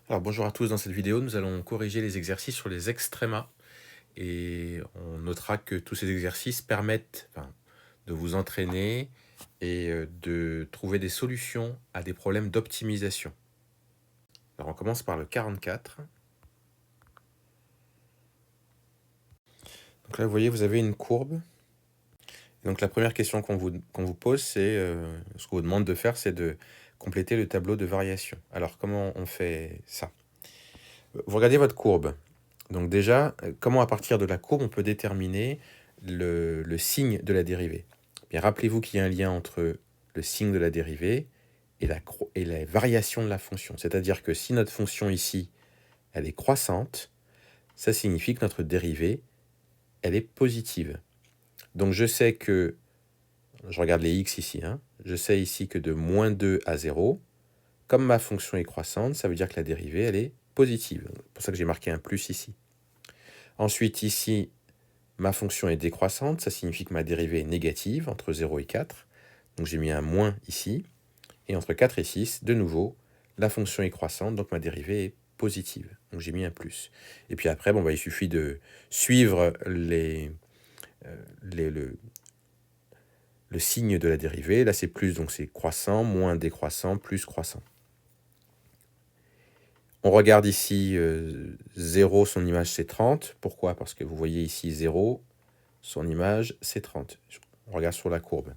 Alors bonjour à tous, dans cette vidéo nous allons corriger les exercices sur les extrémas et on notera que tous ces exercices permettent de vous entraîner et de trouver des solutions à des problèmes d'optimisation. Alors on commence par le 44. Donc là vous voyez vous avez une courbe. Donc la première question qu'on vous pose, c'est ce qu'on vous demande de faire, c'est de compléter le tableau de variation. Alors comment on fait ça? Vous regardez votre courbe. Donc déjà, comment à partir de la courbe, on peut déterminer le signe de la dérivée? Bien, rappelez-vous qu'il y a un lien entre le signe de la dérivée et la variation de la fonction. C'est-à-dire que si notre fonction ici, elle est croissante, ça signifie que notre dérivée, elle est positive. Donc je sais que, je regarde les x ici, je sais ici que de moins 2 à 0, comme ma fonction est croissante, ça veut dire que la dérivée, elle est positive. C'est pour ça que j'ai marqué un plus ici. Ensuite, ici, ma fonction est décroissante, ça signifie que ma dérivée est négative, entre 0 et 4. Donc j'ai mis un moins ici. Et entre 4 et 6, de nouveau, la fonction est croissante, donc ma dérivée est positive. Donc j'ai mis un plus. Et puis après, il suffit de suivre le signe de la dérivée. Là, c'est plus, donc c'est croissant, moins décroissant, plus croissant. On regarde ici 0, son image c'est 30. Pourquoi? Parce que vous voyez ici 0, son image c'est 30. On regarde sur la courbe.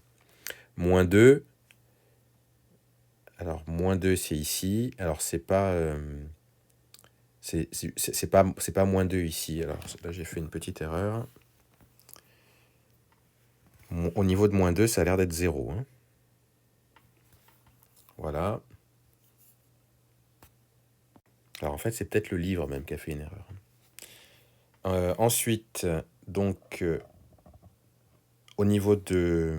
Moins 2, alors moins 2 c'est ici, alors c'est pas moins 2 ici, alors là j'ai fait une petite erreur. Au niveau de moins 2, ça a l'air d'être 0. Voilà. Alors en fait c'est peut-être le livre même qui a fait une erreur. Ensuite, donc au niveau de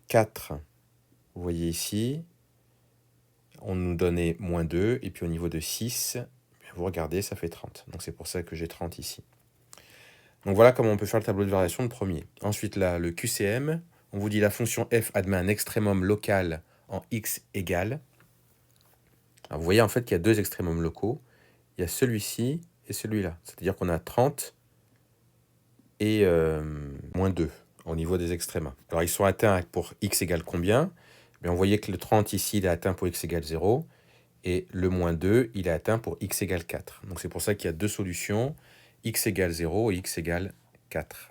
4, vous voyez ici, on nous donnait moins 2, et puis au niveau de 6, vous regardez, ça fait 30. Donc c'est pour ça que j'ai 30 ici. Donc voilà comment on peut faire le tableau de variation de premier. Ensuite, là, le QCM, on vous dit la fonction f admet un extrémum local en x égale. Alors vous voyez en fait qu'il y a deux extrémums locaux. Il y a celui-ci et celui-là. C'est-à-dire qu'on a 30 et moins 2 au niveau des extrémas. Alors ils sont atteints pour x égale combien? Bien, vous voyez que le 30 ici, il est atteint pour x égale 0. Et le moins 2, il est atteint pour x égale 4. Donc c'est pour ça qu'il y a deux solutions, x égale 0 et x égale 4.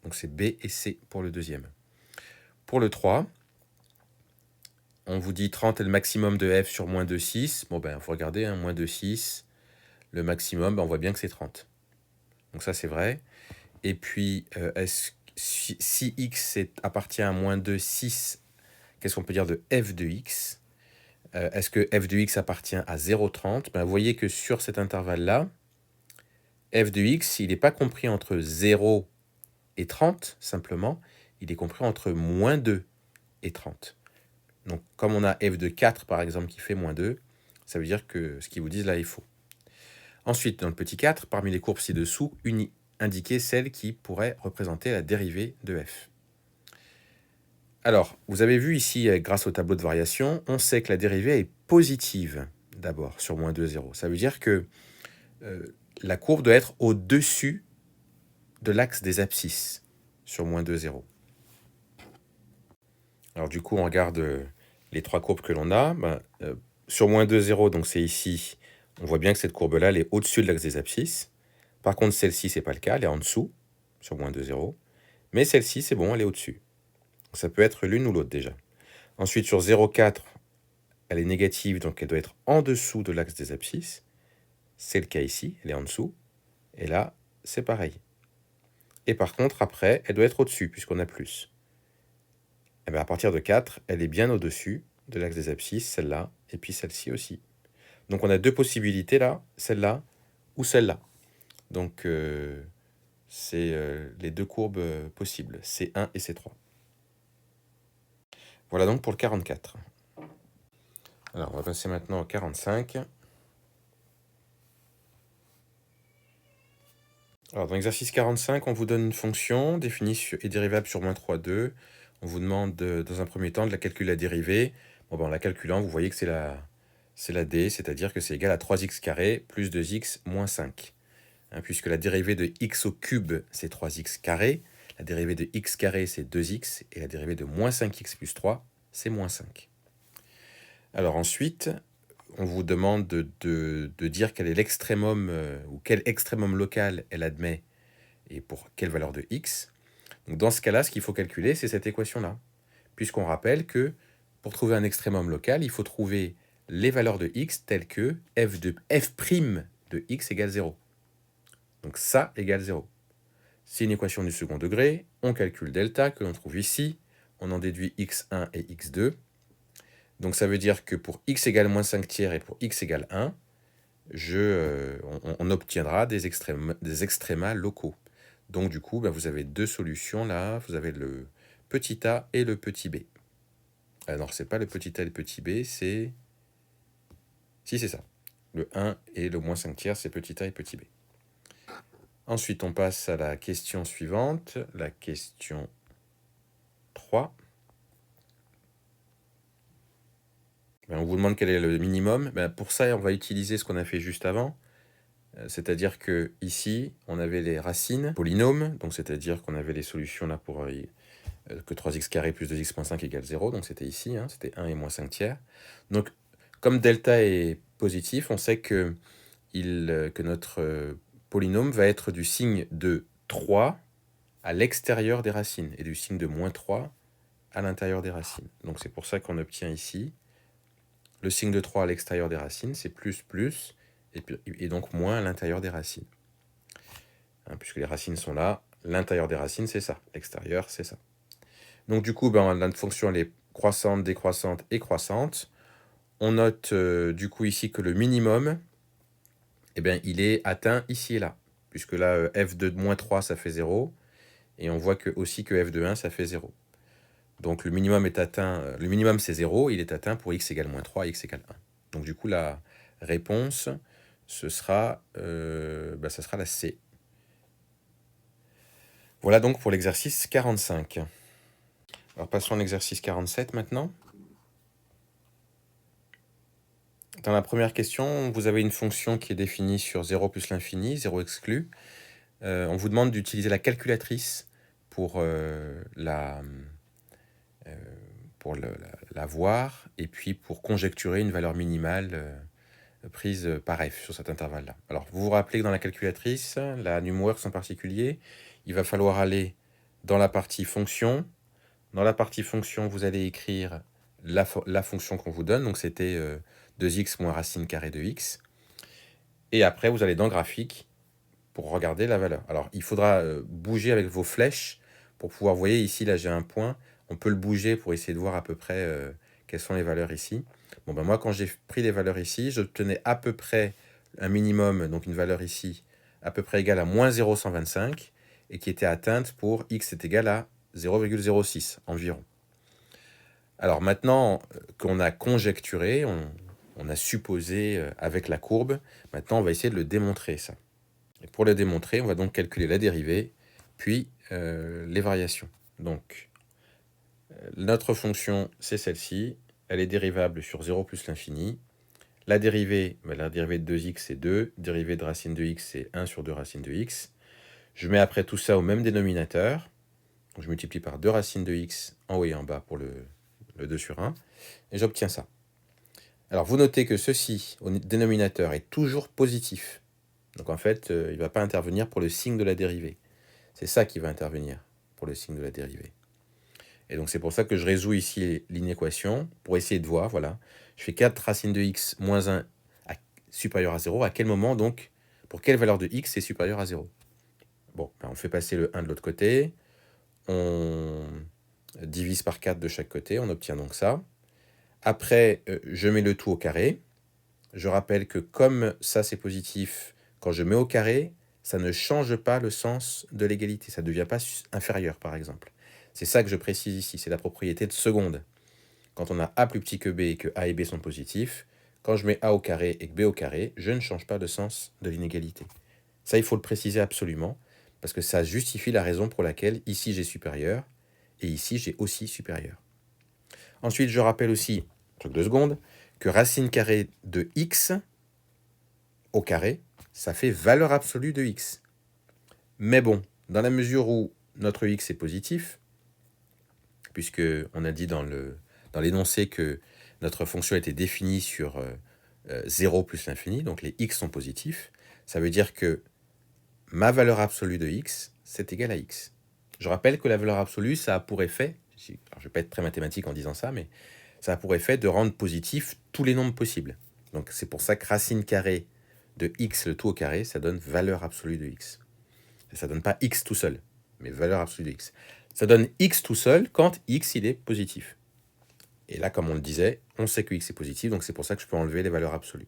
Donc c'est B et C pour le deuxième. Pour le 3, on vous dit 30 est le maximum de f sur moins 2, 6. Bon ben, il faut regarder, moins 2, 6. Le maximum, on voit bien que c'est 30. Donc ça, c'est vrai. Et puis, si x appartient à moins 2, 6, qu'est-ce qu'on peut dire de f de x? Est-ce que f de x appartient à 0,30? Ben, vous voyez que sur cet intervalle-là, f de x, il n'est pas compris entre 0 et 30, simplement. Il est compris entre moins 2 et 30. Donc, comme on a f de 4, par exemple, qui fait moins 2, ça veut dire que ce qu'ils vous disent là est faux. Ensuite, dans le petit 4, parmi les courbes ci-dessous, indiquez celle qui pourrait représenter la dérivée de f. Alors, vous avez vu ici, grâce au tableau de variation, on sait que la dérivée est positive, d'abord, sur moins 2, 0. Ça veut dire que la courbe doit être au-dessus de l'axe des abscisses, sur moins 2, 0. Alors du coup, on regarde les trois courbes que l'on a. Sur moins 2, 0, donc c'est ici, on voit bien que cette courbe-là, elle est au-dessus de l'axe des abscisses. Par contre, celle-ci, c'est pas le cas, elle est en dessous, sur moins 2, 0. Mais celle-ci, c'est bon, elle est au-dessus. Ça peut être l'une ou l'autre déjà. Ensuite, sur 0,4, elle est négative, donc elle doit être en dessous de l'axe des abscisses. C'est le cas ici, elle est en dessous. Et là, c'est pareil. Et par contre, après, elle doit être au-dessus, puisqu'on a plus. Et bien à partir de 4, elle est bien au-dessus de l'axe des abscisses, celle-là, et puis celle-ci aussi. Donc on a deux possibilités là, celle-là ou celle-là. Donc c'est les deux courbes possibles, C1 et C3. Voilà donc pour le 44. Alors on va passer maintenant au 45. Alors dans l'exercice 45, on vous donne une fonction définie et dérivable sur moins 3, 2. On vous demande dans un premier temps de la calculer la dérivée. Bon, en la calculant, vous voyez que c'est c'est la D, c'est-à-dire que c'est égal à 3x carré plus 2x moins 5. Hein, puisque la dérivée de x au cube, c'est 3x carré, la dérivée de x carré, c'est 2x, et la dérivée de moins 5x plus 3, c'est moins 5. Alors ensuite, on vous demande de dire quel est l'extrémum, ou quel extrémum local elle admet, et pour quelle valeur de x. Donc dans ce cas-là, ce qu'il faut calculer, c'est cette équation-là. Puisqu'on rappelle que pour trouver un extrémum local, il faut trouver les valeurs de x telles que f' de x égale 0. Donc ça égale 0. C'est une équation du second degré, on calcule delta que l'on trouve ici, on en déduit x1 et x2. Donc ça veut dire que pour x égale moins 5 tiers et pour x égale 1, on obtiendra des extrémas locaux. Donc du coup, vous avez deux solutions là, vous avez le petit a et le petit b. Alors c'est pas le petit a et le petit b, c'est... Si c'est ça. Le 1 et le moins 5 tiers, c'est petit a et petit b. Ensuite, on passe à la question suivante, la question 3. On vous demande quel est le minimum. Pour ça, on va utiliser ce qu'on a fait juste avant. C'est-à-dire que ici, on avait les racines polynômes, donc c'est-à-dire qu'on avait les solutions là pour que 3x carré plus 2x moins 5 égale 0, donc c'était ici, hein, c'était 1 et moins 5 tiers. Donc, comme delta est positif, on sait que notre polynôme va être du signe de 3 à l'extérieur des racines et du signe de moins 3 à l'intérieur des racines. Donc c'est pour ça qu'on obtient ici le signe de 3 à l'extérieur des racines, c'est plus, et donc moins à l'intérieur des racines. Hein, puisque les racines sont là, l'intérieur des racines, c'est ça. L'extérieur, c'est ça. Donc du coup, notre fonction, elle est croissante, décroissante et croissante. On note du coup ici que le minimum, il est atteint ici et là. Puisque là, f de moins 3, ça fait 0. Et on voit aussi que f de 1, ça fait 0. Donc le minimum est atteint, le minimum c'est 0, il est atteint pour x égale moins 3, x égale 1. Donc du coup, la réponse, ça sera la C. Voilà donc pour l'exercice 45. Alors passons à l'exercice 47 maintenant. Dans la première question, vous avez une fonction qui est définie sur 0 plus l'infini, 0 exclu. On vous demande d'utiliser la calculatrice pour la voir et puis pour conjecturer une valeur minimale prise par f sur cet intervalle-là. Alors, vous vous rappelez que dans la calculatrice, la numWorks en particulier, il va falloir aller dans la partie fonction. Dans la partie fonction, vous allez écrire la fonction qu'on vous donne. Donc, c'était 2x moins racine carrée de x. Et après, vous allez dans graphique pour regarder la valeur. Alors, il faudra bouger avec vos flèches pour pouvoir... Vous voyez, ici, là, j'ai un point. On peut le bouger pour essayer de voir à peu près quelles sont les valeurs ici. Bon, moi, quand j'ai pris les valeurs ici, j'obtenais à peu près un minimum, donc une valeur ici, à peu près égale à moins 0,125, et qui était atteinte pour x est égal à 0,06 environ. Alors maintenant qu'on a conjecturé, on a supposé avec la courbe, maintenant on va essayer de le démontrer, ça. Et pour le démontrer, on va donc calculer la dérivée, puis les variations. Donc, notre fonction, c'est celle-ci. Elle est dérivable sur 0 plus l'infini. La dérivée de 2x, c'est 2. Dérivée de racine de x, c'est 1 sur 2 racines de x. Je mets après tout ça au même dénominateur. Donc je multiplie par 2 racines de x en haut et en bas pour le 2 sur 1. Et j'obtiens ça. Alors, vous notez que ceci, au dénominateur, est toujours positif. Donc, en fait, il ne va pas intervenir pour le signe de la dérivée. C'est ça qui va intervenir pour le signe de la dérivée. Et donc, c'est pour ça que je résous ici l'inéquation pour essayer de voir, voilà. Je fais 4 racines de x moins 1 supérieur à 0. À quel moment, donc, pour quelle valeur de x c'est supérieur à 0? Bon, on fait passer le 1 de l'autre côté. On divise par 4 de chaque côté. On obtient donc ça. Après, je mets le tout au carré. Je rappelle que comme ça, c'est positif, quand je mets au carré, ça ne change pas le sens de l'égalité. Ça ne devient pas inférieur, par exemple. C'est ça que je précise ici. C'est la propriété de seconde. Quand on a a plus petit que b et que a et b sont positifs, quand je mets a au carré et que b au carré, je ne change pas le sens de l'inégalité. Ça, il faut le préciser absolument, parce que ça justifie la raison pour laquelle ici j'ai supérieur, et ici j'ai aussi supérieur. Ensuite, je rappelle aussi, truc de seconde, que racine carrée de x au carré, ça fait valeur absolue de x. Mais bon, dans la mesure où notre x est positif, puisque on a dit dans l'énoncé que notre fonction était définie sur 0 plus l'infini, donc les x sont positifs, ça veut dire que ma valeur absolue de x, c'est égal à x. Je rappelle que la valeur absolue, ça a pour effet, alors je ne vais pas être très mathématique en disant ça, mais ça a pour effet de rendre positif tous les nombres possibles. Donc c'est pour ça que racine carrée de x, le tout au carré, ça donne valeur absolue de x. Ça ne donne pas x tout seul, mais valeur absolue de x. Ça donne x tout seul quand x il est positif. Et là, comme on le disait, on sait que x est positif, donc c'est pour ça que je peux enlever les valeurs absolues.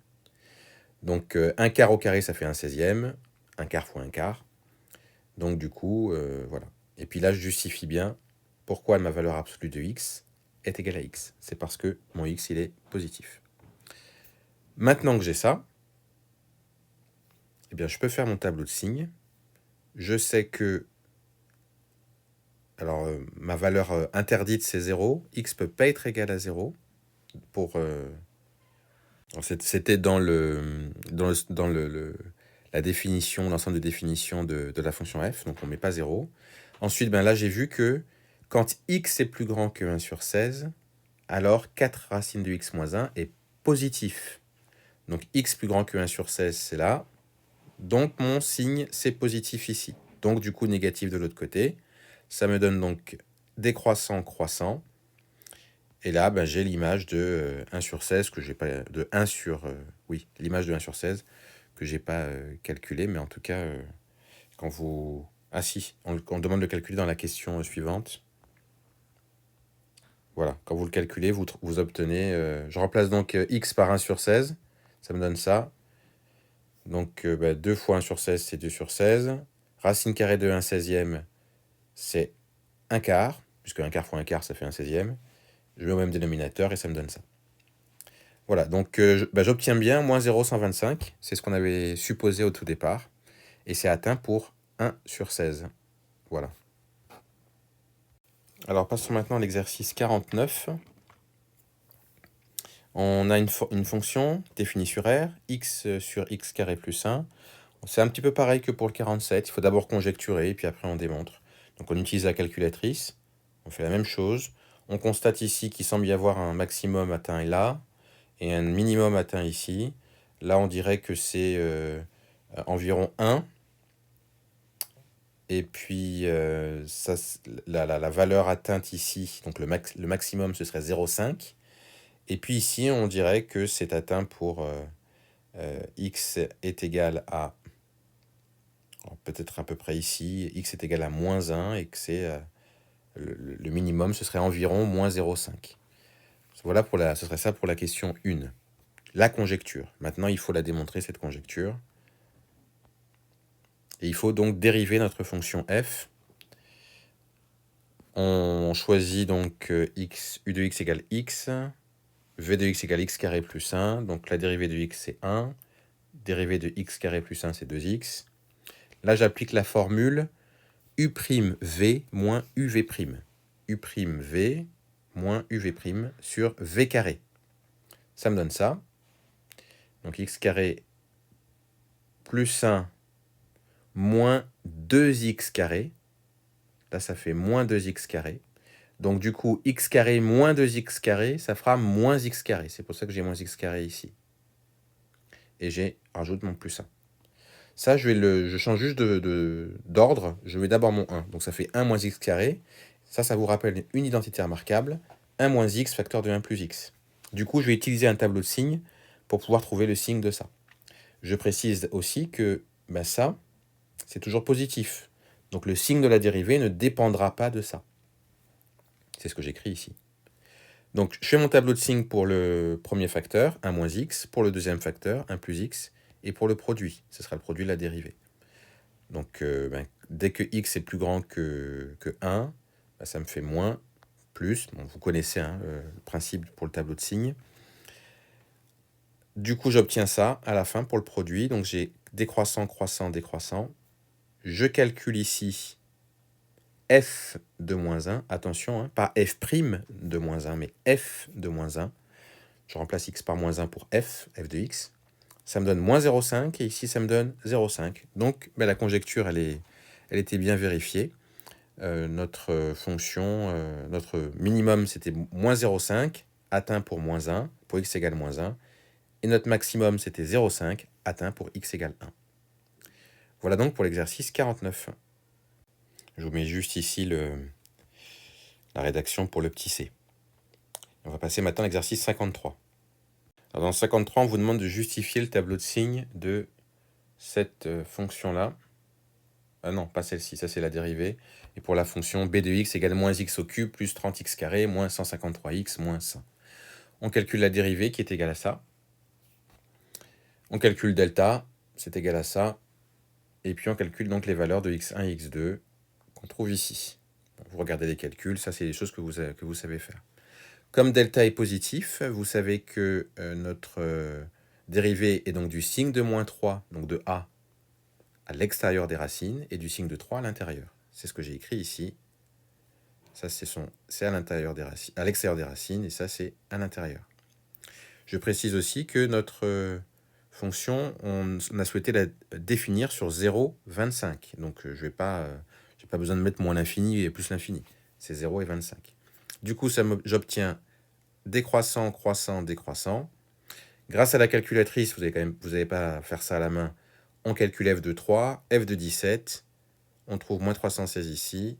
Donc 1 quart au carré, ça fait 1/16e, 1 quart fois 1 quart. Donc du coup, voilà. Et puis là, je justifie bien pourquoi ma valeur absolue de x est égale à x. C'est parce que mon x, il est positif. Maintenant que j'ai ça, eh bien, je peux faire mon tableau de signes. Je sais que alors, ma valeur interdite, c'est 0. X peut pas être égal à 0. C'était dans la définition, l'ensemble de définitions de la fonction f, donc on ne met pas 0. Ensuite, ben là, j'ai vu que quand x est plus grand que 1 sur 16, alors 4 racines de x moins 1 est positif. Donc x plus grand que 1 sur 16, c'est là. Donc mon signe, c'est positif ici. Donc du coup, négatif de l'autre côté. Ça me donne donc décroissant, croissant. Et là, ben, j'ai l'image de 1 sur 16 que j'ai pas... De 1 sur... oui, l'image de 1 sur 16 que j'ai pas calculé. Mais en tout cas, quand vous... Ah si, on demande de le calculer dans la question suivante. Voilà, quand vous le calculez, vous obtenez... je remplace donc x par 1 sur 16. Ça me donne ça. Donc 2 fois 1 sur 16, c'est 2 sur 16. Racine carrée de 1/16e, c'est 1 quart, puisque 1 quart fois 1 quart, ça fait 1/16e. Je mets au même dénominateur et ça me donne ça. Voilà, donc j'obtiens bien moins 0,125, c'est ce qu'on avait supposé au tout départ, et c'est atteint pour 1 sur 16. Voilà. Alors passons maintenant à l'exercice 49. On a une fonction définie sur R, x sur x carré plus 1. C'est un petit peu pareil que pour le 47, il faut d'abord conjecturer, et puis après on démontre. Donc on utilise la calculatrice, on fait la même chose. On constate ici qu'il semble y avoir un maximum atteint là, et un minimum atteint ici. Là, on dirait que c'est environ 1. Et puis, ça, la valeur atteinte ici, donc le maximum, ce serait 0,5. Et puis ici, on dirait que c'est atteint pour x est égal à, peut-être à peu près ici, x est égal à moins 1, et que c'est le minimum, ce serait environ moins 0,5. Voilà, ce serait ça pour la question 1. La conjecture. Maintenant, il faut la démontrer, cette conjecture. Et il faut donc dériver notre fonction f. On choisit donc x, u de x égale x, v de x égale x carré plus 1. Donc la dérivée de x, c'est 1. Dérivée de x carré plus 1, c'est 2x. Là, j'applique la formule u'v moins uv'. u'v moins uv' sur v carré. Ça me donne ça. Donc x carré plus 1 moins 2x carré. Là, ça fait moins 2x carré. Donc du coup, x carré moins 2x carré, ça fera moins x carré. C'est pour ça que j'ai moins x carré ici. Et rajoute mon plus 1. Ça, je change juste d'ordre. Je mets d'abord mon 1. Donc ça fait 1 moins x carré. Ça vous rappelle une identité remarquable. 1 moins x facteur de 1 plus x. Du coup, je vais utiliser un tableau de signes pour pouvoir trouver le signe de ça. Je précise aussi que ça, c'est toujours positif. Donc le signe de la dérivée ne dépendra pas de ça. C'est ce que j'écris ici. Donc je fais mon tableau de signes pour le premier facteur, 1 moins x, pour le deuxième facteur, 1 plus x, et pour le produit, ce sera le produit de la dérivée. Donc dès que x est plus grand que 1, ça me fait moins, plus. Bon, vous connaissez le principe pour le tableau de signes. Du coup, j'obtiens ça à la fin pour le produit. Donc j'ai décroissant, croissant, décroissant. Je calcule ici f de moins 1. Attention, pas f' de moins 1, mais f de moins 1. Je remplace x par moins 1 pour f de x. Ça me donne moins 0,5 et ici ça me donne 0,5. Donc ben, la conjecture elle était bien vérifiée. Notre fonction, notre minimum c'était moins 0,5 atteint pour moins 1, pour x égale moins 1. Et notre maximum c'était 0,5 atteint pour x égale 1. Voilà donc pour l'exercice 49. Je vous mets juste ici la rédaction pour le petit c. On va passer maintenant à l'exercice 53. Alors dans le 53, on vous demande de justifier le tableau de signes de cette fonction-là. Ah non, pas celle-ci, ça c'est la dérivée. Et pour la fonction b de x égale moins x au cube plus 30x carré moins 153x moins 100. On calcule la dérivée qui est égale à ça. On calcule delta, c'est égal à ça. Et puis on calcule donc les valeurs de x1 et x2 qu'on trouve ici. Bon, vous regardez les calculs, ça c'est des choses que vous savez faire. Comme delta est positif, vous savez que notre dérivée est donc du signe de moins 3, donc de a, à l'extérieur des racines, et du signe de 3 à l'intérieur. C'est ce que j'ai écrit ici. Ça, c'est à l'intérieur des racines, à l'extérieur des racines, et ça, c'est à l'intérieur. Je précise aussi que notre fonction, on a souhaité la définir sur 0, 25. Donc, je n'ai pas besoin de mettre moins l'infini et plus l'infini. C'est 0 et 25. Du coup, j'obtiens décroissant, croissant, décroissant. Grâce à la calculatrice, vous n'avez pas à faire ça à la main. On calcule f de 3, f de 17. On trouve moins 316 ici,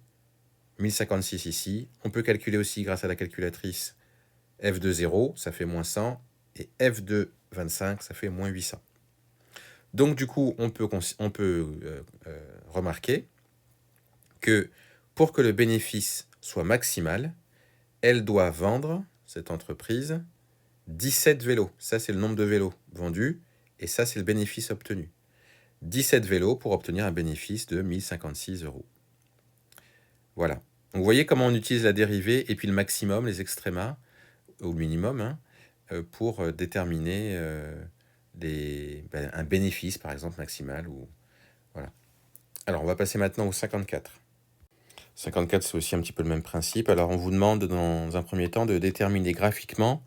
1056 ici. On peut calculer aussi, grâce à la calculatrice, f de 0, ça fait moins 100. Et f de 25, ça fait moins 800. Donc, du coup, on peut remarquer que pour que le bénéfice soit maximal, elle doit vendre, cette entreprise, 17 vélos. Ça, c'est le nombre de vélos vendus. Et ça, c'est le bénéfice obtenu. 17 vélos pour obtenir un bénéfice de 1056 €. Voilà. Donc, vous voyez comment on utilise la dérivée et puis le maximum, les extrémas, ou le minimum, hein, pour déterminer un bénéfice, par exemple, maximal. Voilà. Alors, on va passer maintenant au 54. 54, c'est aussi un petit peu le même principe. Alors, on vous demande, dans un premier temps, de déterminer graphiquement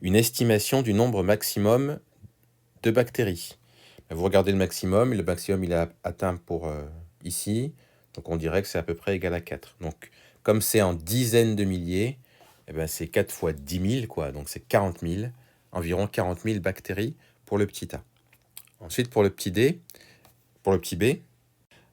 une estimation du nombre maximum de bactéries. Vous regardez le maximum, et le maximum, il est atteint pour ici. Donc, on dirait que c'est à peu près égal à 4. Donc, comme c'est en dizaines de milliers, eh ben, c'est 4 fois 10 000, quoi. Donc, c'est 40 000, environ 40 000 bactéries pour le petit a. Ensuite, pour le petit b,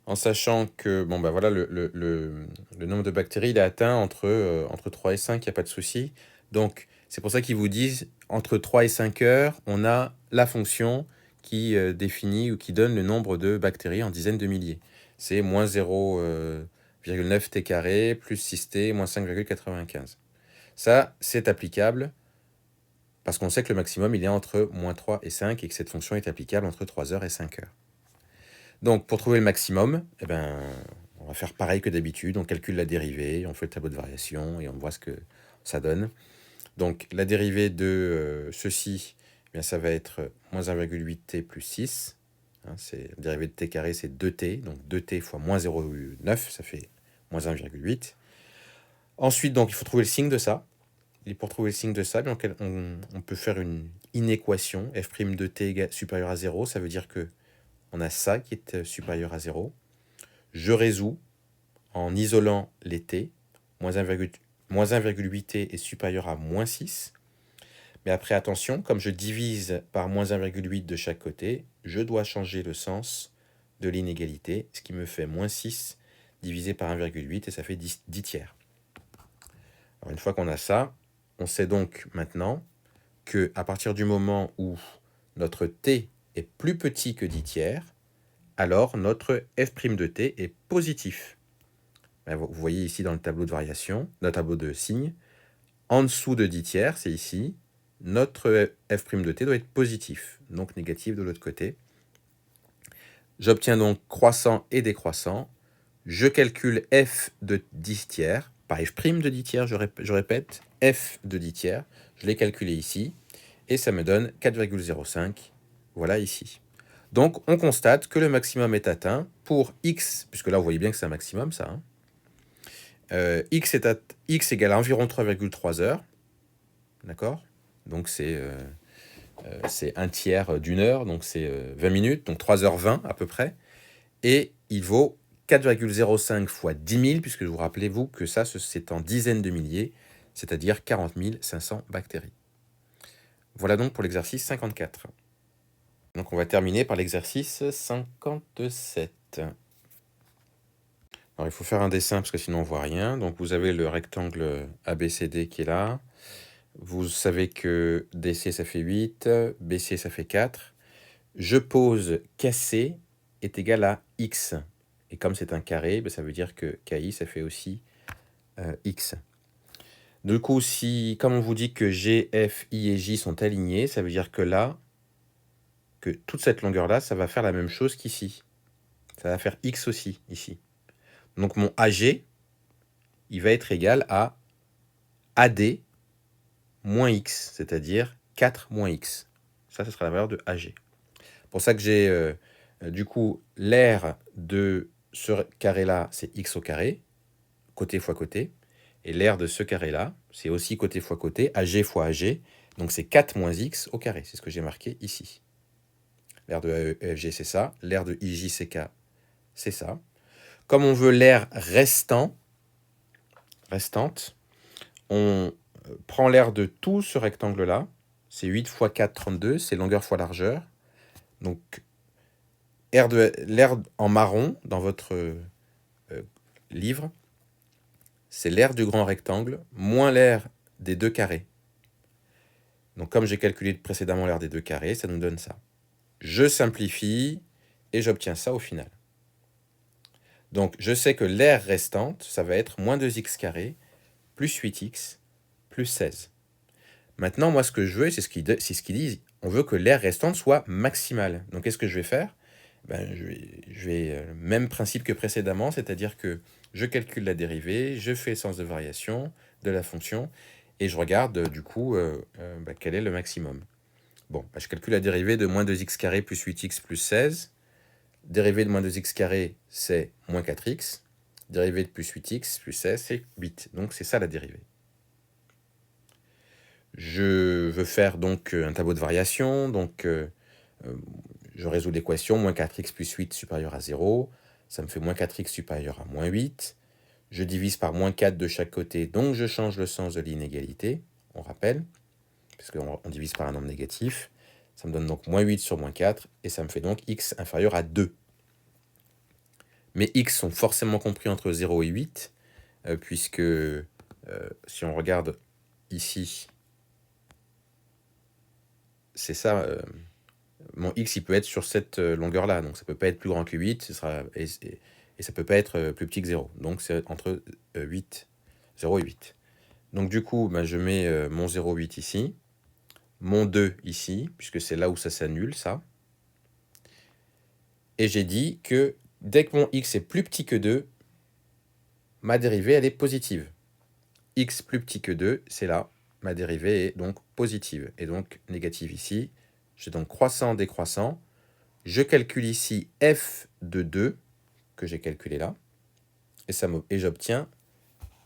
en sachant que bon, ben voilà, le nombre de bactéries il est atteint entre 3 et 5, il n'y a pas de souci. Donc, c'est pour ça qu'ils vous disent, entre 3 et 5 heures, on a la fonction qui définit ou qui donne le nombre de bactéries en dizaines de milliers. C'est moins 0,9 t carré plus 6t moins 5,95. Ça, c'est applicable parce qu'on sait que le maximum, il est entre moins 3 et 5 et que cette fonction est applicable entre 3 heures et 5 heures. Donc, pour trouver le maximum, eh ben, on va faire pareil que d'habitude. On calcule la dérivée, on fait le tableau de variation et on voit ce que ça donne. Donc, la dérivée de ceci, eh bien, ça va être moins 1,8t plus 6. Hein, la dérivée de t carré, c'est 2t. Donc, 2t fois moins 0,9, ça fait moins 1,8. Ensuite, donc, il faut trouver le signe de ça. Et pour trouver le signe de ça, on peut faire une inéquation. F' de t supérieur à 0, ça veut dire que on a ça qui est supérieur à 0. Je résous en isolant les t. Moins 1,8t est supérieur à moins 6. Mais après, attention, comme je divise par moins 1,8 de chaque côté, je dois changer le sens de l'inégalité, ce qui me fait moins 6 divisé par 1,8 et ça fait 10 tiers. Alors, une fois qu'on a ça, on sait donc maintenant qu'à partir du moment où notre t est plus petit que 10 tiers, alors notre f' de t est positif. Vous voyez ici dans le tableau de variation, dans le tableau de signes, en dessous de 10 tiers, c'est ici, notre f' de t doit être positif, donc négatif de l'autre côté. J'obtiens donc croissant et décroissant. Je calcule f de 10 tiers, par f' de 10 tiers, je répète, f de 10 tiers, je l'ai calculé ici, et ça me donne 4,05, voilà ici. Donc, on constate que le maximum est atteint pour x, puisque là, vous voyez bien que c'est un maximum, ça. Hein. X égale environ 3,3 heures. D'accord? Donc c'est un tiers d'une heure, donc c'est 20 minutes, donc 3h20 à peu près. Et il vaut 4,05 fois 10 000, puisque vous rappelez-vous que ça, c'est en dizaines de milliers, c'est-à-dire 40 500 bactéries. Voilà donc pour l'exercice 54. Donc on va terminer par l'exercice 57. Alors il faut faire un dessin parce que sinon on voit rien. Donc vous avez le rectangle ABCD qui est là. Vous savez que DC ça fait 8, BC ça fait 4. Je pose KC est égal à X. Et comme c'est un carré, ça veut dire que KI ça fait aussi X. Du coup, comme on vous dit que G, F, I et J sont alignés, ça veut dire que là, que toute cette longueur-là, ça va faire la même chose qu'ici. Ça va faire X aussi, ici. Donc mon AG, il va être égal à AD moins X, c'est-à-dire 4 moins X. Ça, ce sera la valeur de AG. Pour ça que j'ai, du coup, l'aire de ce carré-là, c'est X au carré, côté fois côté. Et l'aire de ce carré-là, c'est aussi côté fois côté, AG fois AG. Donc c'est 4 moins X au carré. C'est ce que j'ai marqué ici. L'aire de EFG, c'est ça. L'aire de IJCK, c'est ça. Comme on veut l'aire restante, on prend l'aire de tout ce rectangle-là. C'est 8 fois 4, 32. C'est longueur fois largeur. Donc, l'aire en marron, dans votre livre, c'est l'aire du grand rectangle, moins l'aire des deux carrés. Donc, comme j'ai calculé précédemment l'aire des deux carrés, ça nous donne ça. Je simplifie et j'obtiens ça au final. Donc, je sais que l'aire restante, ça va être moins 2x carré, plus 8x, plus 16. Maintenant, moi, ce que je veux, c'est ce qu'ils disent, on veut que l'aire restante soit maximale. Donc, qu'est-ce que je vais faire? Je vais même principe que précédemment, c'est-à-dire que je calcule la dérivée, je fais le sens de variation de la fonction, et je regarde, du coup, quel est le maximum. Bon, je calcule la dérivée de moins 2x carré plus 8x plus 16. Dérivée de moins 2x carré, c'est moins 4x. Dérivée de plus 8x plus 16, c'est 8. Donc, c'est ça la dérivée. Je veux faire donc un tableau de variation. Donc, je résous l'équation. Moins 4x plus 8 supérieur à 0. Ça me fait moins 4x supérieur à moins 8. Je divise par moins 4 de chaque côté. Donc, je change le sens de l'inégalité. On rappelle, parce qu'on divise par un nombre négatif. Ça me donne donc moins 8 sur moins 4. Et ça me fait donc x inférieur à 2. Mais x sont forcément compris entre 0 et 8, puisque si on regarde ici, c'est ça, mon x il peut être sur cette longueur-là, donc ça peut pas être plus grand que 8, et ça peut pas être plus petit que 0. Donc c'est entre 0 et 8. Donc du coup, je mets mon 0,8 ici, mon 2 ici, puisque c'est là où ça s'annule, ça. Et j'ai dit que dès que mon x est plus petit que 2, ma dérivée, elle est positive. X plus petit que 2, c'est là. Ma dérivée est donc positive. Et donc négative ici. J'ai donc croissant, décroissant. Je calcule ici f de 2, que j'ai calculé là. Et j'obtiens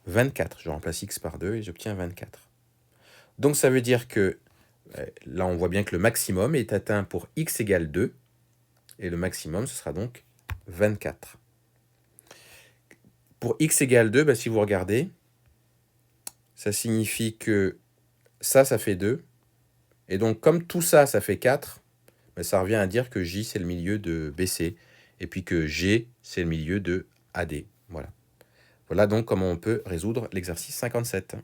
24. Je remplace x par 2 et j'obtiens 24. Donc ça veut dire que, là on voit bien que le maximum est atteint pour x égale 2. Et le maximum, ce sera donc 24. Pour x égale 2, si vous regardez, ça signifie que ça fait 2. Et donc, comme tout ça, ça fait 4, ça revient à dire que J, c'est le milieu de BC. Et puis que G, c'est le milieu de AD. Voilà. Voilà donc comment on peut résoudre l'exercice 57.